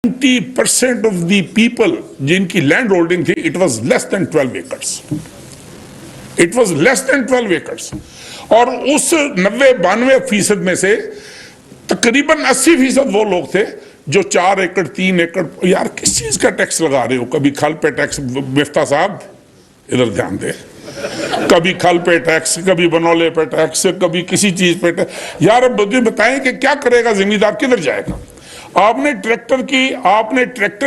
90% of the people जिनकी land holding थी, it was less than 12 acres. It was less than 12 acres. और उस 90-92% में से तकरीबन 80% वो लोग थे जो 4 एकड़ 3 एकड़, यार किस चीज का टैक्स लगा रहे हो? कभी खल पे टैक्स, मिफ्ता साहब इधर ध्यान दे, कभी खल पे टैक्स, कभी बनौले पे टैक्स, कभी किसी चीज पे टैक्स। यार अब मुझे बताएं कि क्या करेगा जिम्मेदार, किधर जाएगा? आपने ट्रैक्टर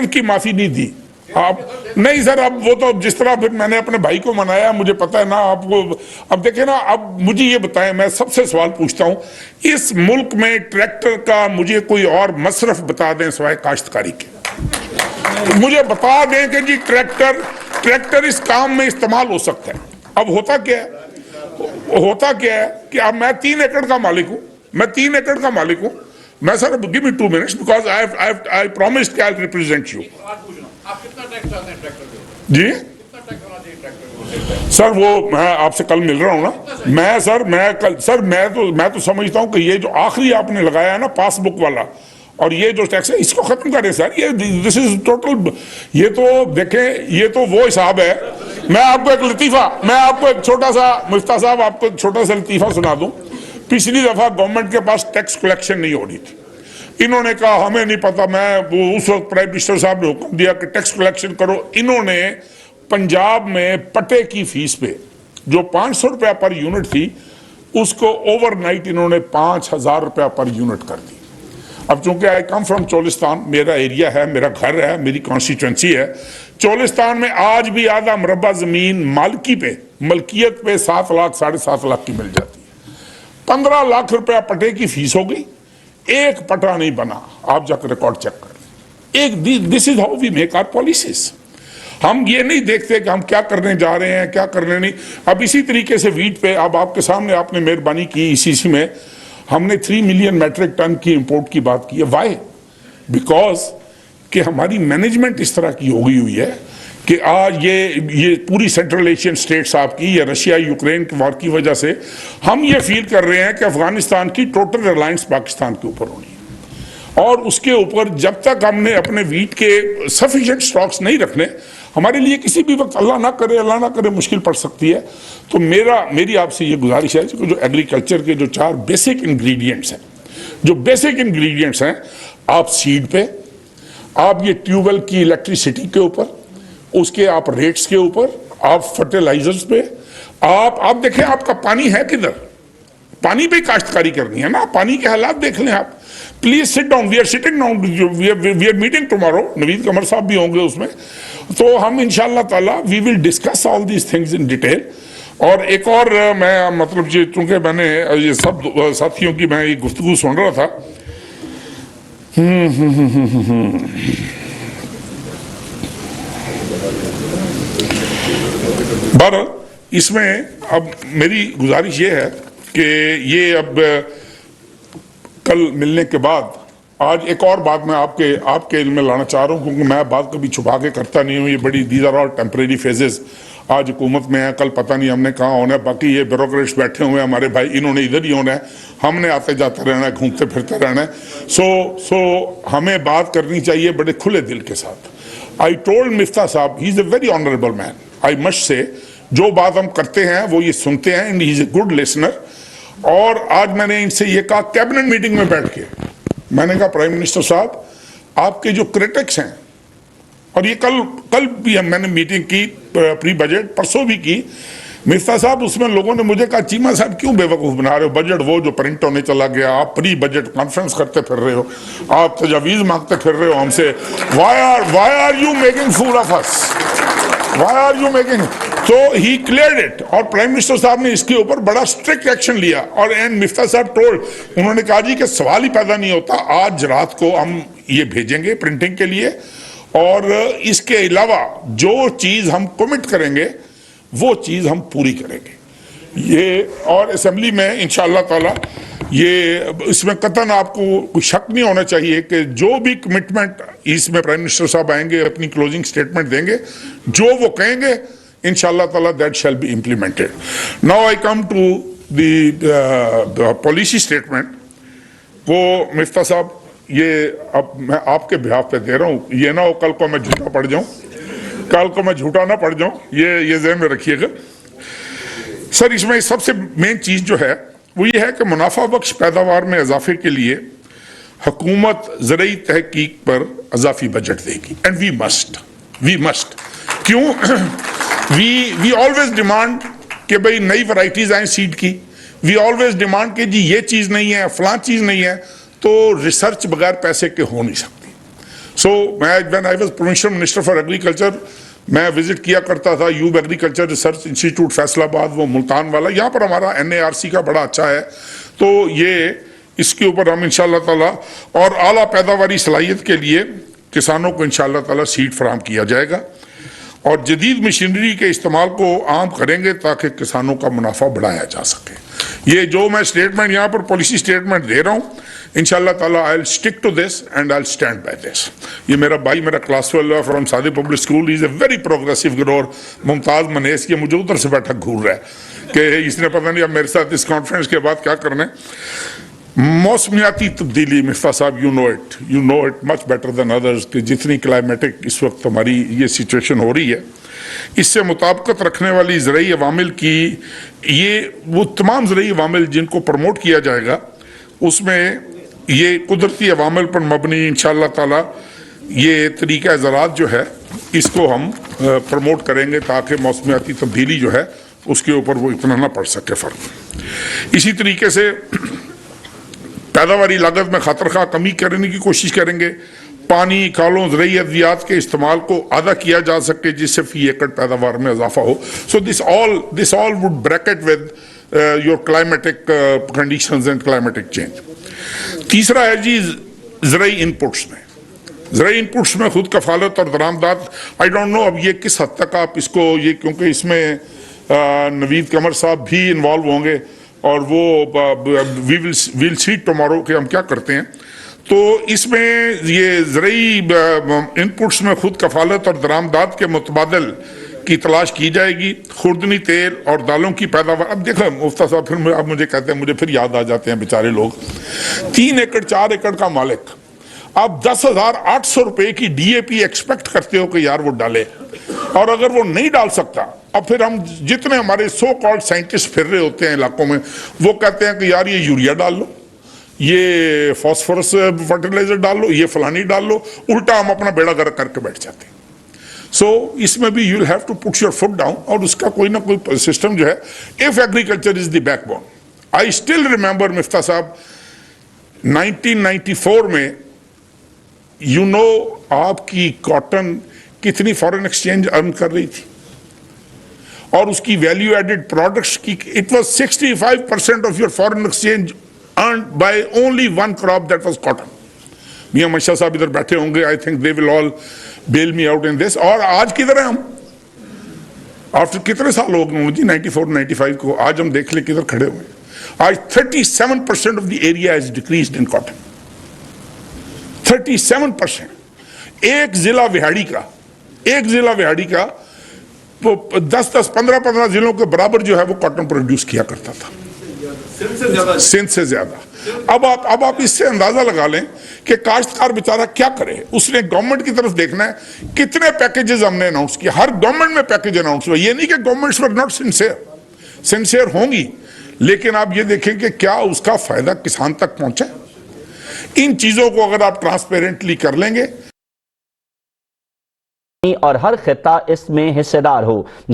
की माफी नहीं दी आप, नहीं सर, अब वो तो जिस तरह फिर मैंने अपने भाई को मनाया, मुझे पता है ना आपको। अब देखे ना, अब मुझे ये बताएं, मैं सबसे सवाल पूछता हूं, इस मुल्क में ट्रैक्टर का मुझे कोई और मसरफ बता दें सिवाय काश्तकारी के। मुझे बता दें कि जी ट्रैक्टर इस काम में इस्तेमाल हो सकता है। अब होता क्या है कि अब मैं 3 एकड़ का मालिक हूं, मैं sir give me 2 minutes because I promised कि आई विल रिप्रेजेंट यू। आप कितना टैक्स चाहते हैं ट्रैक्टर पे? जी कितना टैक्स होना चाहिए ट्रैक्टर पे? सर, वो मैं आपसे कल मिल रहा हूं ना, मैं तो समझता हूं कि ये जो आखिरी आपने लगाया है ना पासबुक वाला, और ये जो टैक्स है इसको खत्म करें सर। ये दिस इज टोटल, ये तो देखें, ये तो वो हिसाब है। मैं आपको एक छोटा सा, मिफ्ता साहब आपको एक छोटा सा लतीफा सुना दूं। पिछली दफा गवर्नमेंट के पास टैक्स कलेक्शन नहीं हो रही थी, इन्होंने कहा हमें नहीं पता, वो उस वक्त प्राइम मिनिस्टर साहब ने हुक्म दिया कि टैक्स कलेक्शन करो। इन्होंने पंजाब में पट्टे की फीस पे जो 500 रुपया पर यूनिट थी, उसको ओवरनाइट इन्होंने 5000 रुपया पर यूनिट कर दी। अब चूंकि आई कम फ्रॉम चोलिस्तान, मेरा एरिया है, मेरा घर है, मेरी कॉन्स्टिट्यूंसी है। चोलिस्तान में आज भी आधा मुरब्बा जमीन मलकियत पे 7 लाख 7.5 लाख की मिल जाती है। 15 लाख रुपया पट्टे की फीस हो गई, एक पटा नहीं बना। आप जाकर रिकॉर्ड चेक कर, this is how we make our policies. हम ये नहीं देखते कि हम क्या करने जा रहे हैं, क्या करने नहीं। अब इसी तरीके से वीट पे, अब आपके सामने आपने मेहरबानी की, इसी में हमने 3 मिलियन मेट्रिक टन की इंपोर्ट की बात की है। वाई? बिकॉज कि हमारी मैनेजमेंट इस तरह की हो गई हुई है कि आज ये पूरी सेंट्रल एशियन स्टेट्स आपकी, या रशिया यूक्रेन के वॉर की वजह से हम ये फील कर रहे हैं कि अफगानिस्तान की टोटल रिलायंस पाकिस्तान के ऊपर होनी है। और उसके ऊपर जब तक हमने अपने वीट के सफिशिएंट स्टॉक्स नहीं रखने, हमारे लिए किसी भी वक्त अल्लाह ना करे मुश्किल पड़ सकती है। तो मेरी आपसे ये गुजारिश है कि जो एग्रीकल्चर के जो 4 बेसिक इंग्रेडिएंट्स हैं, आप सीड पे, आप ये ट्यूबवेल की इलेक्ट्रिसिटी के ऊपर, उसके आप रेट्स के ऊपर, आप फर्टिलाइजर्स पे, आप देखें आपका पानी है किधर, पानी पे काश्तकारी करनी है ना, पानी के हालात देख लें आप। Please sit down, we are sitting down, we are meeting tomorrow, Naveed Qamar साहब भी होंगे उसमें, तो हम इंशाअल्लाह ताला we will discuss all these things in detail. और एक और मैं मतलब चूंकि मैंने ये सब साथियों की मैं ये गुफ्तगू सुन रहा था, बहरहाल इसमें अब मेरी गुजारिश ये है कि ये अब कल मिलने के बाद आज एक और बात मैं आपके इल्म में लाना चाह रहा हूँ, क्योंकि मैं बात कभी छुपा के करता नहीं हूँ। ये these are all temporary phases. आज हुकूमत में है, कल पता नहीं हमने कहाँ होना है। बाकी ये ब्यूरोक्रेट्स बैठे हुए हैं हमारे भाई, इन्होंने इधर ही होना है, हमने आते जाते रहना है, घूमते फिरते रहना है। सो हमें बात करनी चाहिए बड़े खुले दिल के साथ। आई टोल्ड मिफ्ता साहब, he is a very honourable man, I must say, जो बात हम करते हैं वो ये सुनते हैं, and he is a good listener. और आज मैंने इनसे ये कहा कैबिनेट मीटिंग में बैठ के, मैंने कहा प्राइम मिनिस्टर साहब, आपके जो क्रिटिक्स हैं, और ये कल भी मैंने मीटिंग की, प्री बजट परसों भी की, मिफ्ता साहब, उसमें लोगों ने मुझे कहा चीमा साहब क्यों बेवकूफ़ बना रहे हो, बजट वो जो प्रिंट होने चला गया, आप प्री बजट कॉन्फ्रेंस करते फिर रहे हो, आप तजावीज़ मांगते फिर रहे हो हमसे, why are you making fool of us, why are you making. तो ही क्लियर्ड इट, और प्राइम मिनिस्टर साहब ने इसके ऊपर बड़ा स्ट्रिक्ट एक्शन लिया। और एंड मिफ्ता साहब टोल्ड, उन्होंने कहा जी कि सवाल ही पैदा नहीं होता, आज रात को हम ये भेजेंगे प्रिंटिंग के लिए, और इसके अलावा जो चीज़ हम कमिट करेंगे वो चीज़ हम पूरी करेंगे। ये और असेंबली में इंशाअल्लाह ताला ये, इसमें कतन आपको कोई शक नहीं होना चाहिए कि जो भी कमिटमेंट इसमें प्राइम मिनिस्टर साहब आएंगे, अपनी क्लोजिंग स्टेटमेंट देंगे, जो वो कहेंगे इंशाअल्लाह ताला that shall be implemented. Now I come to the policy statement. वो मिफ्ता साहब یہ اب میں آپ کے بہاف پہ دے رہا ہوں, یہ نہ ہو کل کو میں جھوٹا پڑ جاؤں, کل کو میں جھوٹا نہ پڑ جاؤں, یہ ذہن میں رکھیے گا. سر اس میں سب سے مین چیز جو ہے وہ یہ ہے کہ منافع بخش پیداوار میں اضافے کے لیے حکومت زرعی تحقیق پر اضافی بجٹ دے گی. اینڈ وی مسٹ کیوں وی آلویز ڈیمانڈ کہ بھئی نئی ورائٹیز آئیں سیڈ کی, وی آلویز ڈیمانڈ کہ جی یہ چیز نہیں ہے, فلاں چیز نہیں ہے, تو ریسرچ بغیر پیسے کے ہو نہیں سکتی. سو میں when I was provincial minister for agriculture میں وزٹ کیا کرتا تھا یوب ایگریکلچر ریسرچ انسٹیٹیوٹ فیصل آباد, وہ ملتان والا, یہاں پر ہمارا NARC کا بڑا اچھا ہے. تو یہ اس کے اوپر ہم انشاءاللہ تعالی اور اعلیٰ پیداواری صلاحیت کے لیے کسانوں کو انشاءاللہ تعالی سیڈ فراہم کیا جائے گا اور جدید مشینری کے استعمال کو عام کریں گے تاکہ کسانوں کا منافع بڑھایا جا سکے. یہ جو میں سٹیٹمنٹ یہاں پر پالیسی سٹیٹمنٹ دے رہا ہوں انشاءاللہ تعالی I'll stick to this and I'll stand by this. یہ میرا بھائی میرا class 12 from Sadiq public school, is a very progressive grower, Mumtaz Manis, یہ مجھے ادھر سے بیٹھا گھور رہا ہے کہ اس نے پتہ نہیں اب میرے ساتھ اس کانفرنس کے بعد کیا کرنا ہے. موسمیاتی تبدیلی مفتاح صاحب you know it much better than others کہ جتنی کلائمیٹک اس وقت ہماری یہ سچویشن ہو رہی ہے, اس سے مطابقت رکھنے والی زرعی عوامل کی, یہ وہ تمام زرعی عوامل جن کو پروموٹ کیا جائے گا اس میں یہ قدرتی عوامل پر مبنی انشاءاللہ تعالی یہ طریقہ زراعت جو ہے اس کو ہم پروموٹ کریں گے تاکہ موسمیاتی تبدیلی جو ہے اس کے اوپر وہ اتنا نہ پڑ سکے فرق. اسی طریقے سے پیداواری لاگت میں خاطر خواہ کمی کرنے کی کوشش کریں گے, پانی, کھالوں, زرعی ادویات کے استعمال کو آدھا کیا جا سکے جس سے فی ایکڑ پیداوار میں اضافہ ہو. So this all would bracket with your climatic conditions and climatic change. تیسرا ہے جی زرعی انپٹس میں خود کفالت اور درآمدات. آئی ڈونٹ نو اب یہ کس حد تک آپ اس کو یہ کیونکہ اس میں نوید قمر صاحب بھی انوالو ہوں گے اور وہ ویل سی ٹمارو کہ ہم کیا کرتے ہیں. تو اس میں یہ زرعی انپٹس میں خود کفالت اور درآمدات کے متبادل کی تلاش کی جائے گی. خوردنی تیل اور دالوں کی پیداوار, اب دیکھیں مفتیٰ صاحب پھر اب مجھے کہتے ہیں, مجھے پھر یاد آ جاتے ہیں بیچارے لوگ, 3 ایکڑ 4 ایکڑ کا مالک آپ 10,800 روپے کی DAP ایکسپیکٹ کرتے ہو کہ یار وہ ڈالے, اور اگر وہ نہیں ڈال سکتا اب پھر ہم جتنے ہمارے سو کالڈ سائنٹسٹ پھر رہے ہوتے ہیں علاقوں میں وہ کہتے ہیں کہ یار یہ یوریا ڈال لو, یہ فاسفورس فرٹیلائزر ڈال لو, یہ فلانی ڈال لو, الٹا ہم اپنا بیڑا گرک کر کے بیٹھ جاتے ہیں. سو اس میں بھی you will have to put your foot down اور اس کا کوئی نہ کوئی سسٹم جو ہے. If agriculture is the backbone. I still remember مفتیٰ صاحب 1994 میں یو نو آپ کی کاٹن کتنی فارن ایکسچینج ارن کر رہی تھی اور اس کی ویلیو ایڈڈ پروڈکٹس کی it was 65% of your foreign exchange earned by only one crop that was cotton. میاں منشا صاحب ادھر بیٹھے ہوں گے, I think they will all bell me out in دس. اور آج کدھر ہیں ہم آفٹر کتنے سال ہو گئے جی 94-95 کو, آج ہم دیکھ لیں کدھر کھڑے ہوئے. آج 37% of the area is decreased in cotton, 37%. ایک ضلع وہاڑی کا 10-15 ضلعوں کے برابر جو ہے وہ کاٹن پروڈیوس کیا کرتا تھا, سندھ سے زیادہ. اب آپ اس سے اندازہ لگا لیں کہ کاشتکار بیچارہ کیا کرے. اس نے گورنمنٹ کی طرف دیکھنا ہے کتنے پیکیجز ہم نے اناؤنس کیا, ہر گورنمنٹ میں پیکیج اناؤنس ہوا. یہ نہیں کہ گورنمنٹس ور ناٹ سنسیئر ہوں گی, لیکن آپ یہ دیکھیں کہ کیا اس کا فائدہ کسان تک پہنچا. ان چیزوں کو اگر آپ ٹرانسپیرنٹلی کر لیں گے اور ہر خطہ اس میں حصے دار ہو.